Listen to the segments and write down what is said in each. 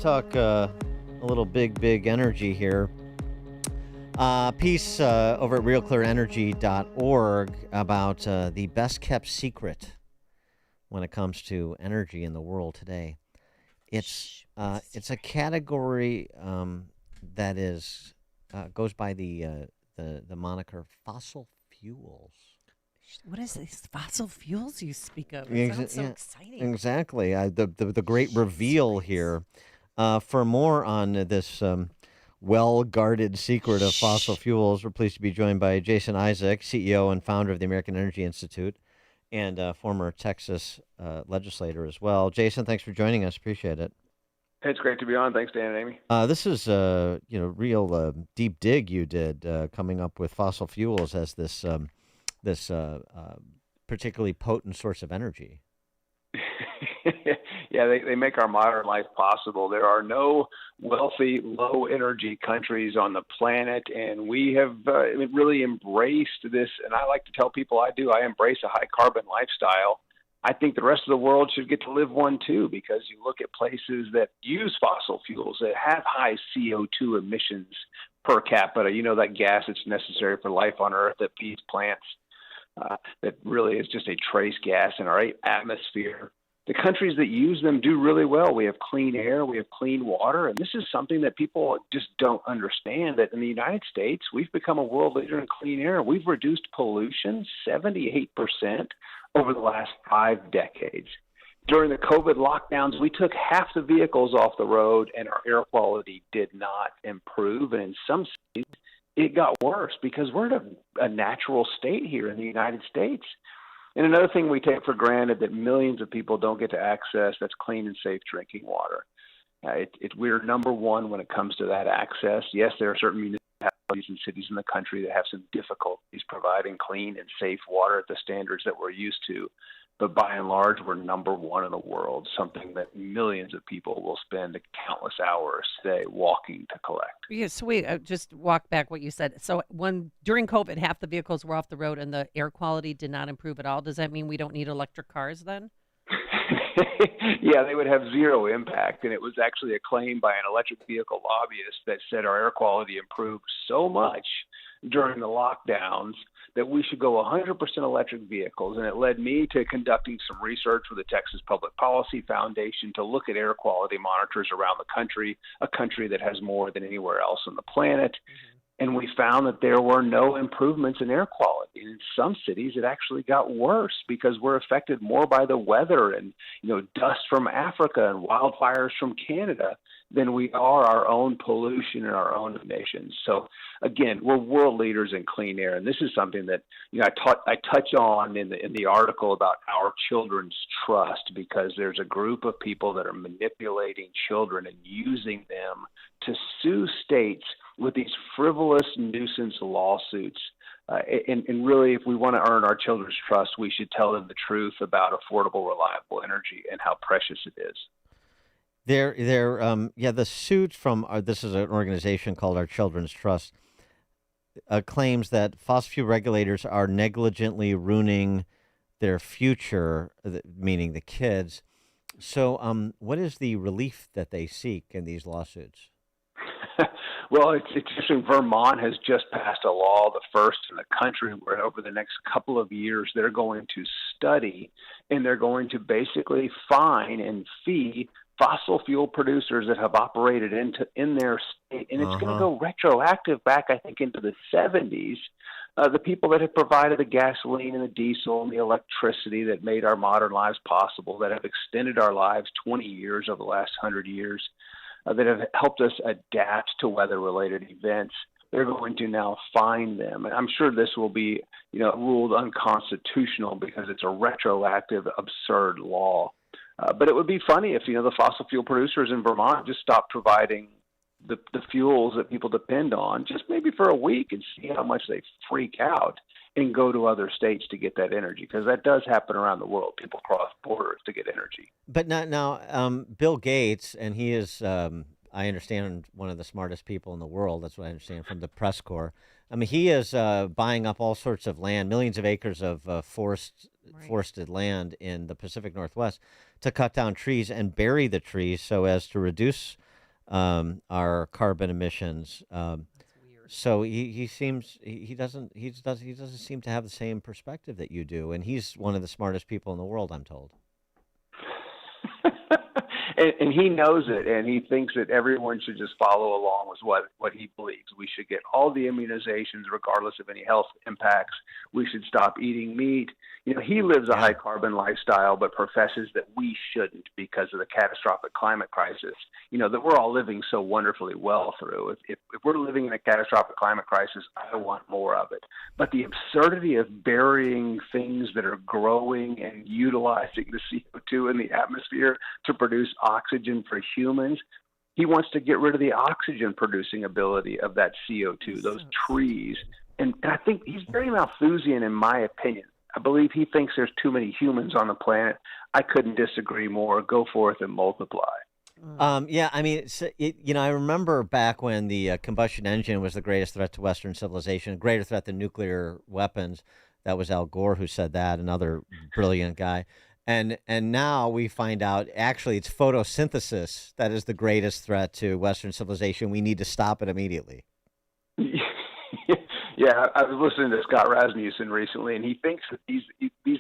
talk a little big energy here. Piece over at realclearenergy.org about the best kept secret when it comes to energy in the world today. It's a category that is goes by the moniker fossil fuels. What is this fossil fuels you speak of? It sounds so exciting. Exactly. The great reveal here. For more on this well-guarded secret of fossil fuels, we're pleased to be joined by Jason Isaac, CEO and founder of the American Energy Institute, and former Texas legislator as well. Jason, thanks for joining us. Appreciate it. It's great to be on. Thanks, Dan and Amy. This is real deep dig you did coming up with fossil fuels as this particularly potent source of energy. Yeah, they make our modern life possible. There are no wealthy, low-energy countries on the planet, and we have really embraced this. And I like to tell people I embrace a high-carbon lifestyle. I think the rest of the world should get to live one too, because you look at places that use fossil fuels that have high CO2 emissions per capita. You know, that gas that's necessary for life on Earth that feeds plants, that really is just a trace gas in our atmosphere. The countries that use them do really well. We have clean air, we have clean water, and this is something that people just don't understand, that in the United States, we've become a world leader in clean air. We've reduced pollution 78% over the last 5 decades. During the COVID lockdowns, we took half the vehicles off the road, and our air quality did not improve. And in some cities, it got worse because we're in a natural state here in the United States. And another thing we take for granted that millions of people don't get to access, that's clean and safe drinking water. We're number one when it comes to that access. Yes, there are certain municipalities and cities in the country that have some difficulties providing clean and safe water at the standards that we're used to. But by and large, we're number one in the world, something that millions of people will spend countless hours today walking to collect. Yeah, so wait, just walk back what you said. So during COVID, half the vehicles were off the road and the air quality did not improve at all. Does that mean we don't need electric cars then? Yeah, they would have zero impact. And it was actually a claim by an electric vehicle lobbyist that said our air quality improved so much during the lockdowns that we should go 100% electric vehicles. And it led me to conducting some research with the Texas Public Policy Foundation to look at air quality monitors around the country, a country that has more than anywhere else on the planet. Mm-hmm. And we found that there were no improvements in air quality. In some cities, it actually got worse because we're affected more by the weather and, dust from Africa and wildfires from Canada than we are our own pollution and our own emissions. So, again, we're world leaders in clean air, and this is something that I touch on in the article about our children's trust, because there's a group of people that are manipulating children and using them to sue states with these frivolous nuisance lawsuits. And really, if we want to earn our children's trust, we should tell them the truth about affordable, reliable energy and how precious it is. The suit from this is an organization called Our Children's Trust, claims that fossil fuel regulators are negligently ruining their future, meaning the kids. So, what is the relief that they seek in these lawsuits? Well, it's interesting. Vermont has just passed a law, the first in the country, where over the next couple of years they're going to study and they're going to basically fine and fee fossil fuel producers that have operated in their state, and it's going to go retroactive back, I think, into the 70s. The people that have provided the gasoline and the diesel and the electricity that made our modern lives possible, that have extended our lives 20 years over the last 100 years, that have helped us adapt to weather-related events, they're going to now fine them. And I'm sure this will be, ruled unconstitutional because it's a retroactive, absurd law. But it would be funny if, the fossil fuel producers in Vermont just stopped providing the fuels that people depend on, just maybe for a week, and see how much they freak out and go to other states to get that energy, because that does happen around the world. People cross borders to get energy. But now, Bill Gates, and he is, I understand, one of the smartest people in the world. That's what I understand from the press corps. I mean, he is buying up all sorts of land, millions of acres of forested land in the Pacific Northwest to cut down trees and bury the trees so as to reduce our carbon emissions. That's weird. So he doesn't seem to have the same perspective that you do, and he's one of the smartest people in the world, I'm told. And he knows it, and he thinks that everyone should just follow along with what he believes. We should get all the immunizations, regardless of any health impacts. We should stop eating meat. He lives a Yeah. high carbon lifestyle, but professes that we shouldn't because of the catastrophic climate crisis. That we're all living so wonderfully well through. If we're living in a catastrophic climate crisis, I want more of it. But the absurdity of burying things that are growing and utilizing the CO2 in the atmosphere to produce oxygen for humans, he wants to get rid of the oxygen producing ability of that CO2, those trees. And I think he's very Malthusian, in my opinion. I believe he thinks there's too many humans on the planet. I couldn't disagree more. Go forth and multiply. Yeah, I mean, I remember back when the combustion engine was the greatest threat to Western civilization, a greater threat than nuclear weapons. That was Al Gore who said that, another brilliant guy. And now we find out actually it's photosynthesis that is the greatest threat to Western civilization. We need to stop it immediately. Yeah, I was listening to Scott Rasmussen recently, and he thinks that these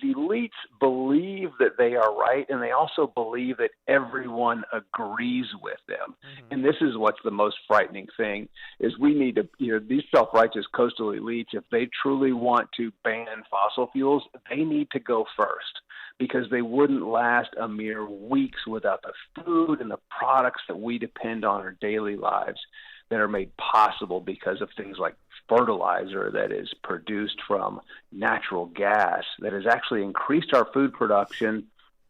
elites believe that they are right, and they also believe that everyone agrees with them. And this is what's the most frightening thing: is we need to, these self-righteous coastal elites, if they truly want to ban fossil fuels, they need to go first, because they wouldn't last a mere weeks without the food and the products that we depend on in our daily lives, that are made possible because of things like fertilizer that is produced from natural gas that has actually increased our food production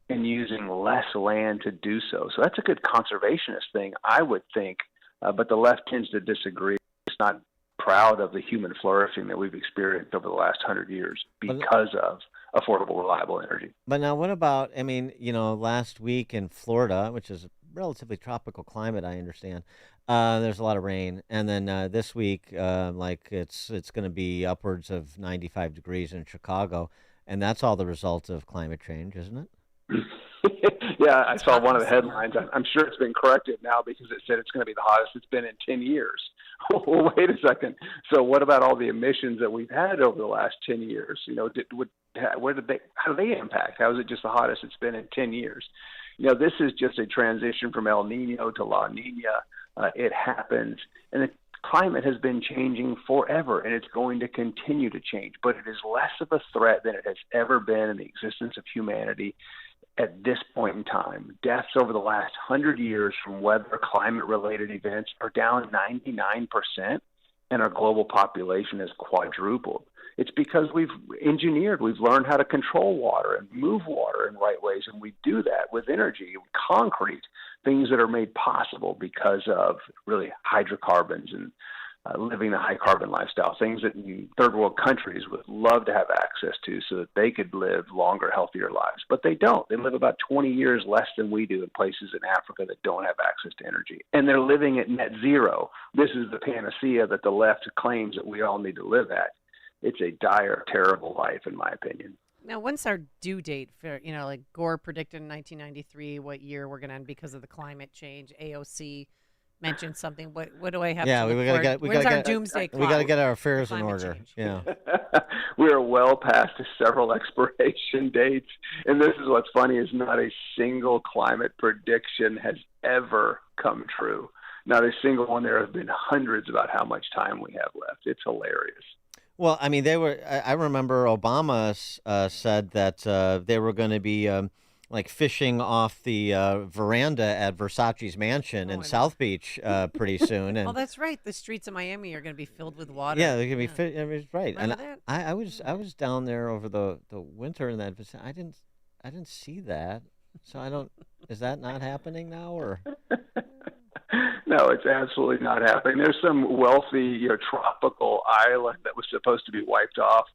and using less land to do so. So that's a good conservationist thing, I would think, but the left tends to disagree. It's not proud of the human flourishing that we've experienced over the last 100 years because of affordable, reliable energy. But now, what about, I mean, last week in Florida, which is a relatively tropical climate, I understand, there's a lot of rain. And then this week, it's going to be upwards of 95 degrees in Chicago. And that's all the result of climate change, isn't it? Yeah, I saw one of the headlines. I'm sure it's been corrected now because it said it's going to be the hottest it's been in 10 years. Well, wait a second. So what about all the emissions that we've had over the last 10 years? How do they impact? How is it just the hottest it's been in 10 years? This is just a transition from El Nino to La Nina. It happens, and the climate has been changing forever, and it's going to continue to change. But it is less of a threat than it has ever been in the existence of humanity at this point in time. Deaths over the last 100 years from weather, climate-related events are down 99%, and our global population has quadrupled. It's because we've learned how to control water and move water in right ways, and we do that with energy, with concrete, things that are made possible because of really hydrocarbons and living the high carbon lifestyle, things that third world countries would love to have access to so that they could live longer, healthier lives. But they don't. They live about 20 years less than we do in places in Africa that don't have access to energy. And they're living at net zero. This is the panacea that the left claims that we all need to live at. It's a dire, terrible life, in my opinion. Now, when's our due date for, like Gore predicted in 1993, what year we're going to end because of the climate change? AOC mentioned something. What do I have to look for? When's our doomsday clock? We got to get our affairs in Climate order. change. Yeah. We are well past several expiration dates. And this is what's funny is not a single climate prediction has ever come true. Not a single one. There have been hundreds about how much time we have left. It's hilarious. Well, I mean, I remember Obama said that they were going to be like fishing off the veranda at Versace's mansion in South Beach pretty soon. And that's right. The streets of Miami are going to be filled with water. yeah, they're going to be. I mean, right. Remember And that? I was down there over the winter in that. I didn't see that. So I don't. Is that not happening now or? No, it's absolutely not happening. There's some wealthy, tropical island that was supposed to be wiped off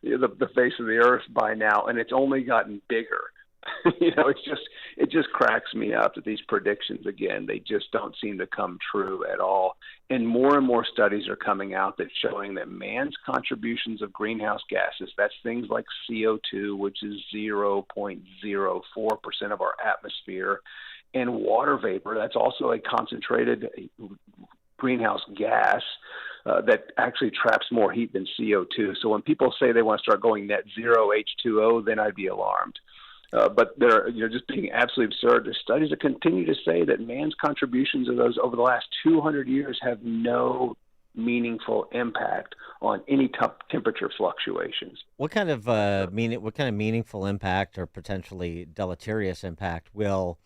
the face of the earth by now, and it's only gotten bigger. It just cracks me up that these predictions, again, they just don't seem to come true at all. And more studies are coming out that showing that man's contributions of greenhouse gases, that's things like CO2, which is 0.04% of our atmosphere, and water vapor. That's also a concentrated greenhouse gas that actually traps more heat than CO2. So when people say they want to start going net zero H2O, then I'd be alarmed. But they're just being absolutely absurd. There's studies that continue to say that man's contributions of those over the last 200 years have no meaningful impact on any temperature fluctuations. What kind of meaningful impact or potentially deleterious impact will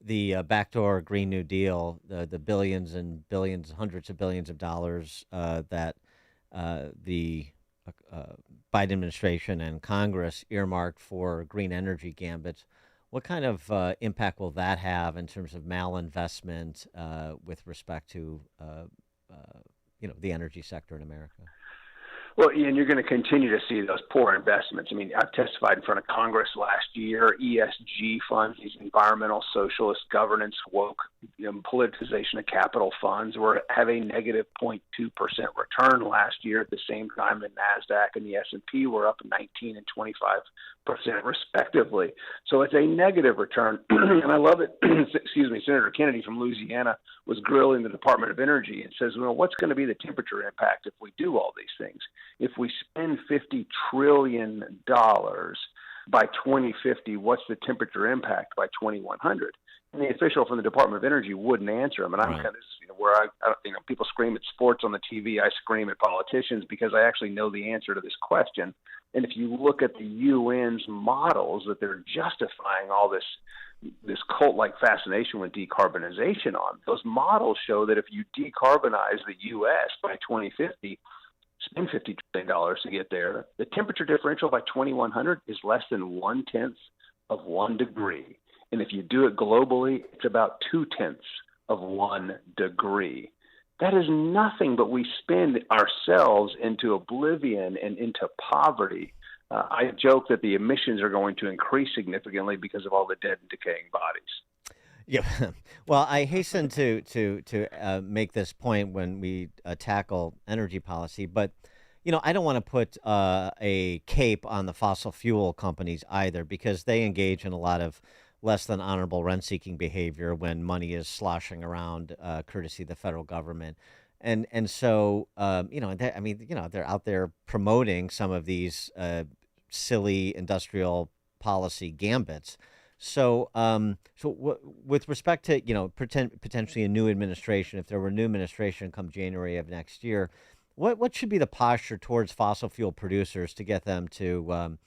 the backdoor Green New Deal, the billions and billions, hundreds of billions of dollars that the Biden administration and Congress earmarked for green energy gambits, what kind of impact will that have in terms of malinvestment with respect to the energy sector in America? Well, Ian, you're going to continue to see those poor investments. I mean, I've testified in front of Congress last year. ESG funds, these environmental socialist governance woke politicization of capital funds, were have a negative 0.2% return last year. At the same time, the NASDAQ and the S&P were up 19 and 25% respectively. So it's a negative return. And I love it. Excuse me, Senator Kennedy from Louisiana was grilling the Department of Energy and says, well, what's going to be the temperature impact if we do all these things? If we spend $50 trillion by 2050, what's the temperature impact by 2100? And the official from the Department of Energy wouldn't answer him. And I'm kind of, where I people scream at sports on the TV, I scream at politicians because I actually know the answer to this question. And if you look at the UN's models that they're justifying all this cult-like fascination with decarbonization on, those models show that if you decarbonize the U.S. by 2050, spend $50 trillion to get there, the temperature differential by 2100 is less than 1/10 of 1 degree. And if you do it globally, it's about 2/10 of 1 degree. That is nothing, but we spend ourselves into oblivion and into poverty. I joke that the emissions are going to increase significantly because of all the dead and decaying bodies. Yeah, well, I hasten to make this point when we tackle energy policy, but I don't want to put a cape on the fossil fuel companies either, because they engage in a lot of less than honorable rent-seeking behavior when money is sloshing around, courtesy of the federal government, and so they're out there promoting some of these silly industrial policy gambits. So, with respect to potentially a new administration, if there were a new administration come January of next year, what should be the posture towards fossil fuel producers to get them to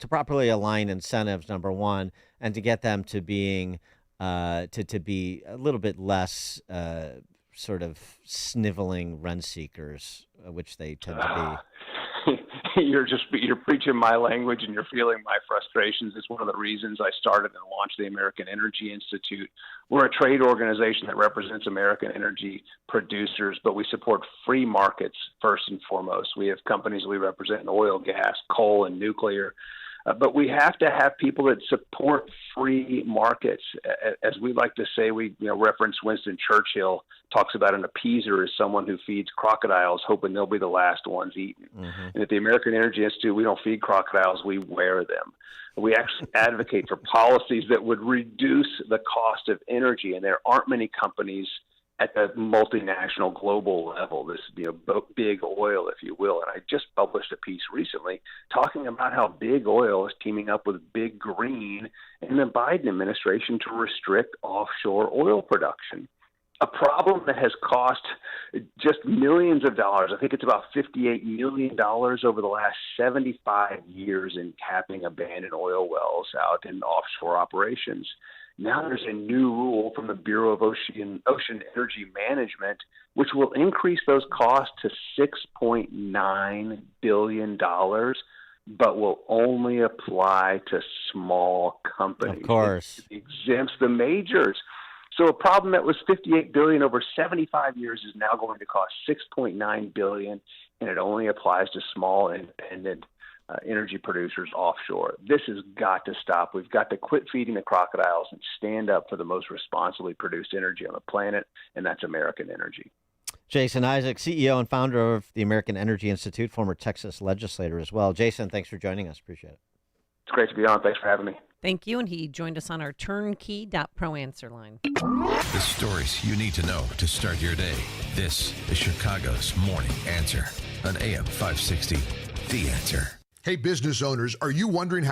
properly align incentives, number one, and to get them to being to be a little bit less sort of sniveling rent seekers, which they tend to be. You're preaching my language and you're feeling my frustrations. It's one of the reasons I started and launched the American Energy Institute. We're a trade organization that represents American energy producers, but we support free markets first and foremost. We have companies we represent in oil, gas, coal, and nuclear. But we have to have people that support free markets. As we like to say, we reference Winston Churchill, talks about an appeaser as someone who feeds crocodiles, hoping they'll be the last ones eaten. Mm-hmm. And at the American Energy Institute, we don't feed crocodiles, we wear them. We actually advocate for policies that would reduce the cost of energy, and there aren't many companies at the multinational global level, this big oil, if you will. And I just published a piece recently talking about how big oil is teaming up with big green in the Biden administration to restrict offshore oil production. A problem that has cost just millions of dollars. I think it's about $58 million over the last 75 years in capping abandoned oil wells out in offshore operations. Now there's a new rule from the Bureau of Ocean Energy Management, which will increase those costs to $6.9 billion, but will only apply to small companies. Of course. It exempts the majors. So a problem that was $58 billion over 75 years is now going to cost $6.9 billion, and it only applies to small independent energy producers offshore. This has got to stop. We've got to quit feeding the crocodiles and stand up for the most responsibly produced energy on the planet, and that's American energy. Jason Isaac, CEO and founder of the American Energy Institute, former Texas legislator as well. Jason, thanks for joining us. Appreciate it. It's great to be on. Thanks for having me. Thank you. And he joined us on our turnkey.pro answer line. The stories you need to know to start your day. This is Chicago's Morning Answer on AM 560. The Answer. Hey, business owners, are you wondering how